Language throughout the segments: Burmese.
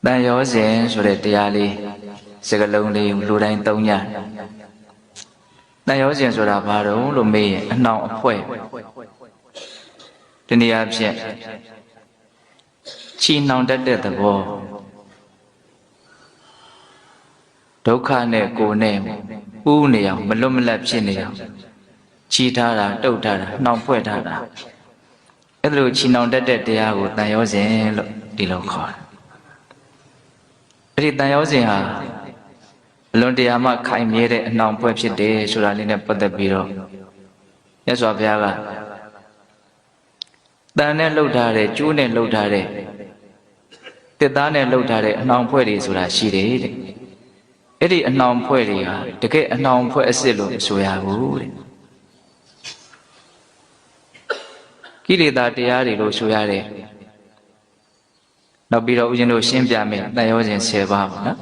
တန်ရောစဉ်ဆိုတဲ့တရားလေးစကားလုံးလေးလူတိုင်းသုံးကြတန်ရောစဉ်ဆိုတာဘာတော့လို့မေးရင်အနှောင်အဖွဲဒီနေရာဖြင့်ချီနှောင်တတ်တဲ့သဘောဒုက္ခနဲ့ကိုယ်နဲ့ပူးနေအောင်မလွတ်မလပ်ဖြစ်နေအောင်ချီထားတာတုတ်ထားတာနှောင်ဖွဲ့ထားတာအဲ့လိုချီနှောင်တတ်တဲ့တရားကိုတန်ရောစဉ်လို့ဒီလိုခေါ်တယ်အဲ့ဒီတန်ရောစဉ်ဟာအလွန်တရာမှခိုင်မြဲတဲ့အနှောင်ဖွဲ့ဖြစ်တယ်ဆိုတာလေးနဲ့ပတ်သက်ပြီးတော့မြတ်စွာဘုရားကတန်နဲ့လှုပ်ထားတဲ့ကျိုးနဲ့လှုပ်ထားတဲ့တစ်သားနဲ့လှုပ်ထားတဲ့အနှောင်ဖွဲ့တွေဆိုတာရှိတယ်တဲ့အဲ့ဒီအနှောင်ဖွဲ့တွေဟာတကယ်အနှောင်ဖွဲ့အစ်စ်လို့မဆိုရဘူးတဲ့ကိလေသာတရားတွေလို့ဆိုရတယ်နောက်ပြီးတော့ဦးဇင်းတို့ရှင်းပြမယ်တန်ရောစဉ်10ပါးပေါ့နော်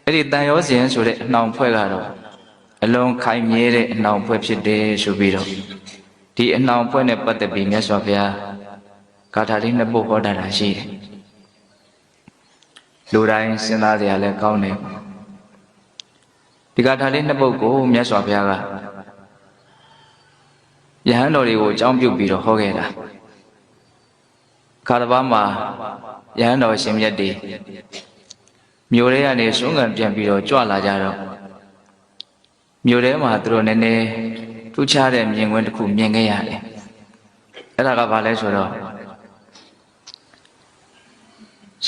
အဲ့ဒီတန်ရောစဉ်ဆိုတဲ့အနှောင်ဖွဲ့ကတော့အလုံးခိုင်မြဲတဲ့အနှောင်ဖွဲ့ဖြစ်တယ်ဆိုပြီးတော့ဒီအနှောင်ဖွဲ့နဲ့ပတ်သက်ပြီးမြတ်စွာဘုရားဂါထာလေးနှစ်ပုဒ်ဟောတာရှိတယ်လူတိုင်းစဉ်းစားကြရလဲကောင်းတယ်ဒီဂါထာလေးနှစ်ပုဒ်ကိုမြတ်စွာဘုရားကယဟန်တော်တွေကိုအကြောင်းပြုပြီးတော့ဟောခဲ့တာခါတစ်ပါးမှာယဟန်တော်ရှင်မြတ်တွေမြို့ထဲကနေဆုံးခံပြန်ပြီးတော့ကြွလာကြတော့မြို့ထဲမှာသူတို့နည်းနည်းထူးခြားတဲ့မြင်ကွင်းတစ်ခုမြင်ခဲ့ရတယ်အဲ့ဒါကဘာလဲဆိုတော့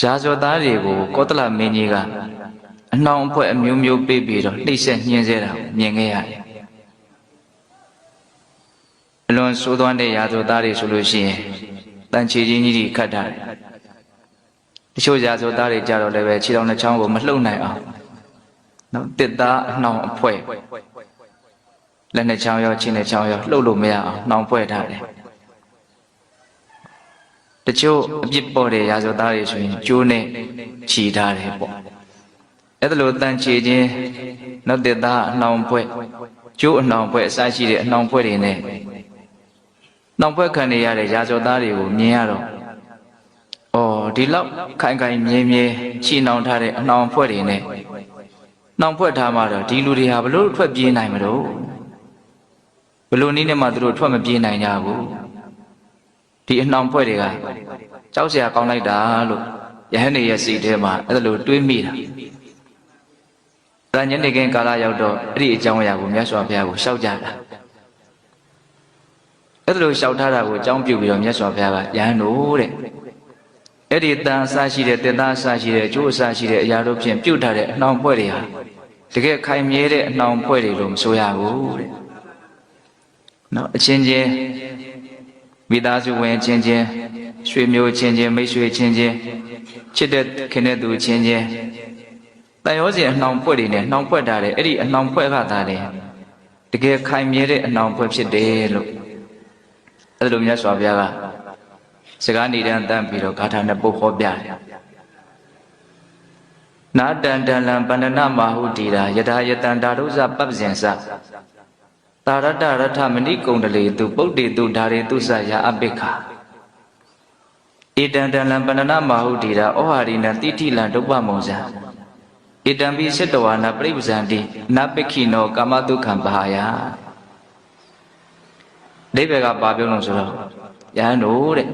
ရာဇဝသားတွေကိုကောသလမင်းကြီးကအနှောင်အဖွဲ့အမျိုးမျိုးပေးပြီးတော့နှိမ့်ဆက်ညှင်းဆဲတာကိုမြင်ခဲ့ရတယ်အလွန်ဆိုးသွမ်းတဲ့ရာဇဝသားတွေဆိုလို့ရှိရင်တန်ချီချင်းကြီးတွေခတ်ထားတယ်တချို့ရာဇဝသားတွေကြတော့လည်းပဲခြေတော်နှချောင်းကိုမလှုပ်နိုင်အောင်နော်တစ်သားအနှောင်အဖွဲ့လက်နှချောင်းရောခြေနှချောင်းရောလှုပ်လို့မရအောင်နှောင်ဖွဲ့ထားတယ်တချို့အပြစ်ပေါ်တဲ့ရာဇဝသားတွေဆိုရင်ကျိုးနဲ့ခြီထားတယ်ပေါ့အဲ့ဒါလိုတန်ချီချင်းနောက်တစ်သားအနှောင်ဖွဲ့ကျိုးအနှောင်ဖွဲ့အစရှိတဲ့အနှောင်ဖွဲ့တွေနဲ့နှောင်ဖွဲ့ခံနေရတဲ့ရာဇဝသားတွေကိုမြင်ရတော့ဒီလောက်ခိုင်ခိုင်မြဲမြဲချီနှောင်ထားတဲ့အနှောင်ဖွဲ့တွေနဲ့နှောင်ဖွဲ့ထားမှတော့ဒီလူတွေဟာဘလို့ထွက်ပြေးနိုင်မလို့ဘလို့နည်းနဲ့မှသူတို့ထွက်မပြေးနိုင်ကြဘူးဒီအနှောင်ဖွဲ့တွေကကြောက်စရာကောင်းလိုက်တာလို့ယဟန်နေရဲ့စိတ်ထဲမှာအဲ့လိုတွေးမိတာဒါညနေခင်းကာလရောက်တော့အဲ့ဒီအကြောင်းအရာကိုမြတ်စွာဘုရားကိုရှောက်ကြတာအဲ့လိုရှောက်ထားတာကိုအကြောင်းပြုပြီးတော့မြတ်စွာဘုရားကယဟန်တို့တဲ့အဲ့ဒီတန်အစရှိတဲ့တက်သားအစရှိတဲ့အကျိုးအစရှိတဲ့အရာတို့ဖြင့်ပြုတ်ထားတဲ့အနှောင်ဖွဲ့တွေဟာတကယ်ခိုင်မြဲတဲ့အနှောင်ဖွဲ့တွေလို့မဆိုရဘူးတဲ့နော်အချင်းချင်းမိသားစုဝင်ချင်းချင်းရွှေမျိုးချင်းချင်းမိတ်ဆွေချင်းချင်းချစ်တဲ့ခင်တဲ့သူချင်းချင်းတန်ရောစဉ်အနှောင်ဖွဲ့တွေနဲ့နှောင်ဖွဲ့ထားတဲ့အဲ့ဒီအနှောင်ဖွဲ့ကသာတယ်တကယ်ခိုင်မြဲတဲ့အနှောင်ဖွဲ့ဖြစ်တယ်လို့အဲ့လိုမြတ်စွာဘုရားကစကားနေတန်းတန်းပြီးတော့ဂါထာနဲ့ပုတ်ဟောပြတယ်နာတန်တန်လံပန္ဒနာမဟုတိရာယထာယတန္တာရုဇပပ္ပဇင်္စတာရတရထမဏိကုံတလေသူပုတ်တေသူဓာရေသူစယာအပိခာဧတံတန်လံပန္ဒနာမဟုတိရာဩဟာရိနတိတိလံဒုပ္ပမုံဇံဧတံပိစိတဝါနာပရိပဇံတိနပိခိနောကာမတုခံပါယဒိဗေကပါပြောလို့ဆိုတော့ယဟန်တို့တဲ့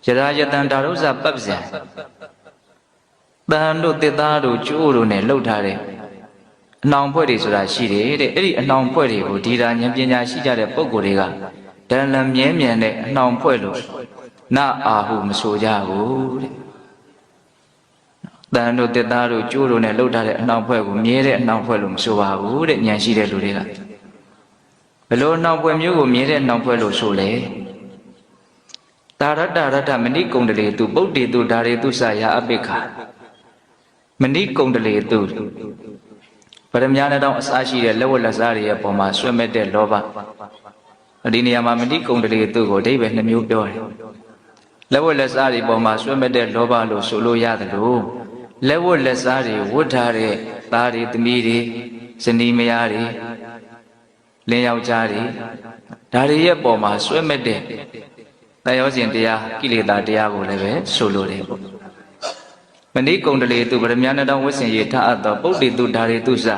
ယရာယတန္တာရုဇပပ္ပဇံတန်တို့တစ်သားတို့ကျိုးတို့နဲ့လှုပ်ထားတဲ့အနှောင်ဖွဲ့တွေဆိုတာရှိတယ်တဲ့အဲ့ဒီအနှောင်ဖွဲ့တွေကိုဒီတာဉာဏ်ပညာရှိကြတဲ့ပုဂ္ဂိုလ်တွေကဒလန်မြဲမြံတဲ့အနှောင်ဖွဲ့လို့နအာဟုမဆိုကြဘူးတဲ့တန်တို့တစ်သားတို့ကျိုးတို့နဲ့လှုပ်ထားတဲ့အနှောင်ဖွဲ့ကိုမြဲတဲ့အနှောင်ဖွဲ့လို့မဆိုပါဘူးတဲ့ဉာဏ်ရှိတဲ့လူတွေကဘယ်လိုအနှောင်ဖွဲ့မျိုးကိုမြဲတဲ့အနှောင်ဖွဲ့လို့ဆိုလဲတာရတရထမဏိကုံတလေသူပုတ်တေသူဓာရေသူစယာအပိခာမဏိကုံတလေသူပရမညာနဲ့တောင်အစားရှိတဲ့လက်ဝတ်လက်စားတွေရဲ့ပုံမှာဆွဲမဲ့တဲ့လောဘဒီနေရာမှာမဏိကုံတလေသူကိုအဓိပ္ပာယ်2မျိုးပြောတယ်လက်ဝတ်လက်စားတွေပုံမှာဆွဲမဲ့တဲ့လောဘလို့ဆိုလို့ရတယ်လို့လက်ဝတ်လက်စားတွေဝတ်ထားတဲ့သားတွေသမီးတွေဇနီးမယားတွေလင်းယောက်ျားတွေဒါတွေရဲ့ပုံမှာဆွဲမဲ့တဲ့တန်ရောစဉ်တရားကိလေသာတရားကိုလည်းပဲဆိုလိုတယ်ပေါ့ဘ ဏိကုံတလေသူဗရမ ्या တော်ဝဆင်ရထားအပ်သောပုဒ်တိသူဓာရီသူစာ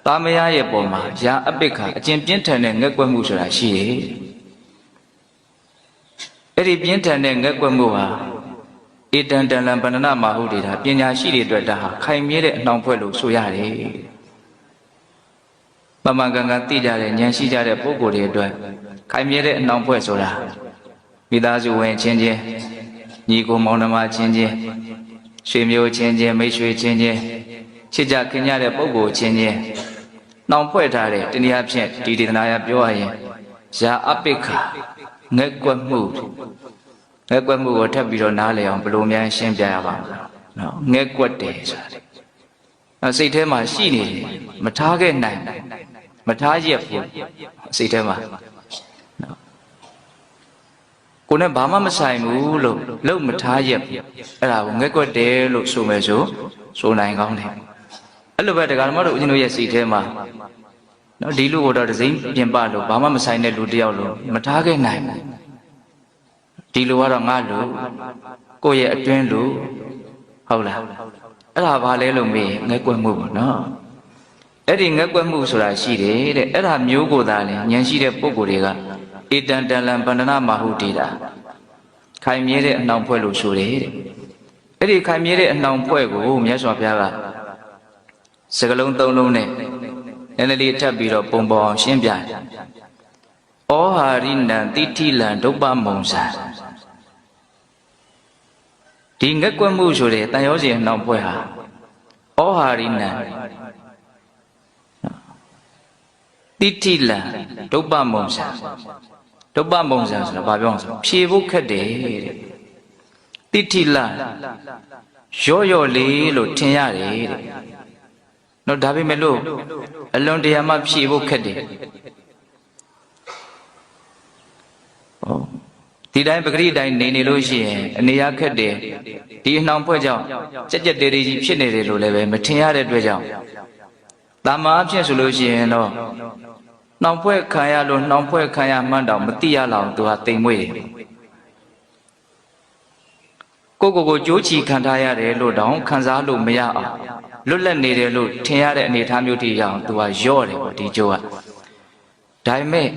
သားမယားရဲ့ပေါ်မှာရာအပိက္ခအကျင့်ပြင်းထန်တဲ့ငက်ကွက်မှုဆိုတာရှိတယ်အဲ့ဒီပြင်းထန်တဲ့ငက်ကွက်မှုဟာဧတံတလံဗန္ဒနာမဟုတေတာပညာရှိတွေအတွက်ဒါဟာခိုင်မြဲတဲ့အနှောင်ဖွဲ့လို့ဆိုရတယ်ပမကံကသိကြတဲ့ဉာဏ်ရှိကြတဲ့ပုဂ္ဂိုလ်တွေအတွက်ခိုင်မြဲတဲ့အနှောင်ဖွဲ့ဆိုတာမိသားစုဝင်ချင်းချင်းညီကိုမောင်နှမချင်းချင်းဆွေမျိုးချင်းချင်းမိတ်ဆွေချင်းချင်းချစ်ကြခင်ကြတဲ့ပုဂ္ဂိုလ်ချင်းချင်းနှောင်ဖွဲ့ထားတဲ့တနည်းအားဖြင့်ဒီဒေသနာရပြောရရင်ယာအပိက္ခငက်ကွက်မှုကိုထပ်ပြီးတော့နားလည်အောင်ဘယ်လိုများရှင်းပြရပါ့မလဲနော်ငက်ကွက်တယ်ဆိုတာစိတ်ထဲမှာရှိနေတယ်မထားခဲ့နိုင်မထားရက်ဘူးစိတ်ထဲမှာနော်ကိုယ်နဲ့ဘာမှမဆိုင်ဘူးလို့လုံးမထားရက်အဲ့ဒါကိုငက်ကွက်တယ်လို့ဆိုမယ်ဆိုနိုင်ကောင်းတယ်အဲ့လိုပဲတရားဓမ္မတို့ဦးဇင်းတို့ရဲ့စိတ်ထဲမှာနော်ဒီလူကိုတော့ဒစိမ့်ပြင်ပလို့ဘာမှမဆိုင်တဲ့လူတယောက်လို့မထားခဲ့နိုင်ဘူးဒီလူကတော့ငါလူကိုယ့်ရဲ့အတွင်းလူဟုတ်လားအဲ့ဒါဘာလဲလို့မေးငက်ကွက်မှုပေါ့နော်အဲ့ဒီငက်ကွက်မှုဆိုတာရှိတယ်တဲ့အဲ့ဒါမျိုးကိုသာလေဉာဏ်ရှိတဲ့ပုဂ္ဂိုလ်တွေကဧတံတလံဗန္ဒနာမဟုတေတာခိုင်မြဲတဲ့အနှောင်ဖွဲ့လို့ဆိုတယ်တဲ့အဲ့ဒီခိုင်မြဲတဲ့အနှောင်ဖွဲ့ကိုမြတ်စွာဘုရားကစကလုံး၃လုံးနဲ့နည်းနည်းလေးထပ်ပြီးတော့ပုံပေါ်အောင်ရှင်းပြတယ်ဩဟာရိနံတိဋ္ဌိလံဒုပ္ပမုံဇံဒီငက်ကွက်မှုဆိုတဲ့တန်ရောစဉ်အနှောင်ဖွဲ့ဟာဩဟာရိနံတိဋ္ဌိလံဒုပ္ပမုံဇံဒုပ္ပမုံဇံဆိုတာဘာပြောအောင်ဆိုဖြေဖို့ခက်တယ်တဲ့တိဋ္ဌိလံရော့လေးလို့ထင်ရတယ်တဲ့နော်ဒါပေမဲ့လို့အလွန်တရာမှဖြေဖို့ခက်တယ်ဒီတိုင်းပဂရိတိုင်းနေလို့ရှိရင်အနေရခက်တယ်ဒီအနှောင်ဖွဲ့ကြောင့်ကြက်တေကြီးဖြစ်နေတယ်လို့လည်းပဲမထင်ရတဲ့အတွက်ကြောင့်တာမအဖြစ်ဆိုလို့ရှိရင်တော့နှောင်ဖွဲ့ခံရလို့နှောင်ဖွဲ့ခံရမှန်းတော့မသိရလောက်သူဟာတိမ်မွေ့တယ်ကိုကြိုးချီခံထားရတယ်လို့တောင်ခံစားလို့မရအောင်လွတ်လပ်နေတယ်လို့ထင်ရတဲ့အနေအထားမျိုးတည်းရအောင်သူကရော့တယ်ပေါ့ဒီကြိုးကဒါပေမဲ့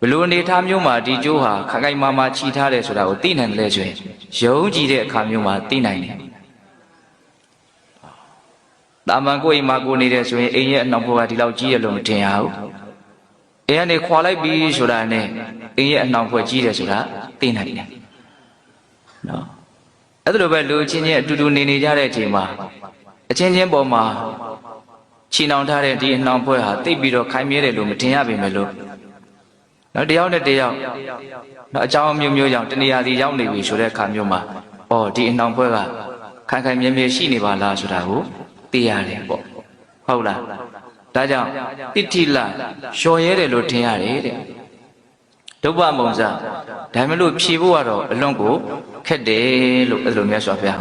ဘလို့အနေထားမျိုးမှာဒီကျိုးဟာခိုင်ခိုင်မာမာချီထားတယ်ဆိုတာကိုသိနိုင်တယ်လေဆိုရင်ယုံကြည်တဲ့အခါမျိုးမှာသိနိုင်တယ်။တာမန်ကိုအိမ်မှာကိုနေတဲ့ဆိုရင်အိမ်ရဲ့အနှောင်ဘောကဒီလောက်ကြီးရလို့မထင်ရဘူး။အိမ်ကနေခွာလိုက်ပြီဆိုတာနဲ့အိမ်ရဲ့အနှောင်ဘောကြီးတယ်ဆိုတာသိနိုင်တယ်။နော်။အဲ့ဒါလိုပဲလူချင်းချင်းအတူတူနေကြတဲ့အချိန်မှာအချင်းချင်းပေါ်မှာချီနှောင်ထားတဲ့ဒီအနှောင်ဘောဟာသိပြီးတော့ခိုင်မြဲတယ်လို့မထင်ရပေမဲ့လို့နော်တယောက်နဲ့တယောက်နော်အကြောင်းမျိုးကြောင့်တဏှာစီရောက်နေပြီဆိုတဲ့အခါမျိုးမှာဒီအနှောင်ဘွဲကခိုင်ခိုင်မြဲမြဲရှိနေပါလားဆိုတာကိုသိရတယ်ပေါ့ဟုတ်လားဒါကြောင့်တိဋ္ဌိလလျှော်ရဲတယ်လို့ထင်ရတယ်တဲ့ဒုပ္ပမုံဇဒါမှမဟုတ်ဖြေဖို့ကတော့အလွန်ကိုခက်တယ်လို့အဲ့လိုမြတ်စွာဘုရား